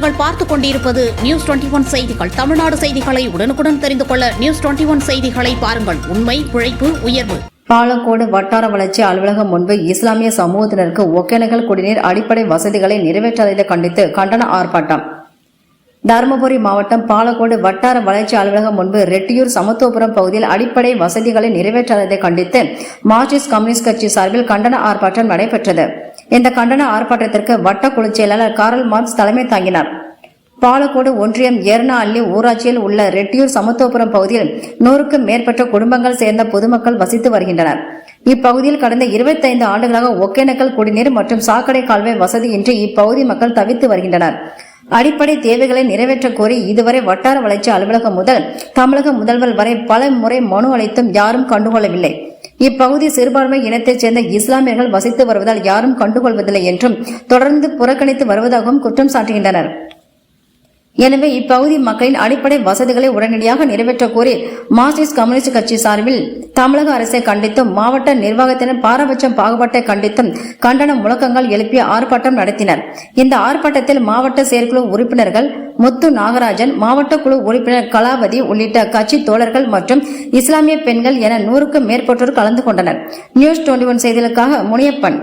நீங்கள் பார்த்துக் கொண்டிருப்பது நியூஸ் 21 செய்திகள். தமிழ்நாடு செய்திகளை உடனுக்குடன் தெரிந்து கொள்ள நியூஸ் 21 செய்திகளை பாருங்கள். உண்மை, உழைப்பு, உயர்வு. பாலக்கோடு வட்டார வளர்ச்சி அலுவலகம் முன்பு இஸ்லாமிய சமூகத்தினருக்கு ஒகேனக்கல் குடிநீர் அடிப்படை வசதிகளை நிறைவேற்றாததை கண்டித்து கண்டன ஆர்ப்பாட்டம். தருமபுரி மாவட்டம் பாலக்கோடு வட்டார வளர்ச்சி அலுவலகம் முன்பு ரெட்டியூர் சமத்துவபுரம் பகுதியில் அடிப்படை வசதிகளை நிறைவேற்றாததை கண்டித்து மார்க்சிஸ்ட் கம்யூனிஸ்ட் கட்சி சார்பில் கண்டன ஆர்ப்பாட்டம் நடைபெற்றது. இந்த கண்டன ஆர்ப்பாட்டத்திற்கு வட்ட குழு செயலாளர் காரல் மார்க்ஸ் தலைமை தாங்கினார். பாலக்கோடு ஒன்றியம் ஏர்னாஅள்ளி ஊராட்சியில் உள்ள ரெட்டியூர் சமத்துவபுரம் பகுதியில் 100க்கும் மேற்பட்ட குடும்பங்கள் சேர்ந்த பொதுமக்கள் வசித்து வருகின்றனர். இப்பகுதியில் கடந்த 25 ஆண்டுகளாக ஒகேனக்கல் குடிநீர் மற்றும் சாக்கடை கால்வாய் வசதியின்றி இப்பகுதி மக்கள் தவித்து வருகின்றனர். அடிப்படை தேவைகளை நிறைவேற்ற கோரி இதுவரை வட்டார வளர்ச்சி அலுவலகம் முதல் தமிழக முதல்வர் வரை பல முறை மனு அளித்தும் யாரும் கண்டுகொள்ளவில்லை. இப்பகுதி சிறுபான்மை இனத்தைச் சேர்ந்த இஸ்லாமியர்கள் வசித்து வருவதால் யாரும் கண்டுகொள்வதில்லை என்றும் தொடர்ந்து புறக்கணித்து வருவதாகவும் குற்றம் சாட்டுகின்றனர். எனவே இப்பகுதி மக்களின் அடிப்படை வசதிகளை உடனடியாக நிறைவேற்ற கோரி மார்க்சிஸ்ட் கம்யூனிஸ்ட் கட்சி சார்பில் தமிழக அரசை கண்டித்தும் மாவட்ட நிர்வாகத்தினர் பாரபட்சம் பாகுபாட்டை கண்டித்தும் கண்டன முழக்கங்கள் எழுப்பிய ஆர்ப்பாட்டம் நடத்தினர். இந்த ஆர்ப்பாட்டத்தில் மாவட்ட செயற்குழு உறுப்பினர்கள் முத்து நாகராஜன், மாவட்ட குழு உறுப்பினர் கலாவதி உள்ளிட்ட கட்சி தோழர்கள் மற்றும் இஸ்லாமிய பெண்கள் என 100க்கும் மேற்பட்டோர் கலந்து கொண்டனர். நியூஸ் 21 செய்திகளுக்காக முனியப்பன்.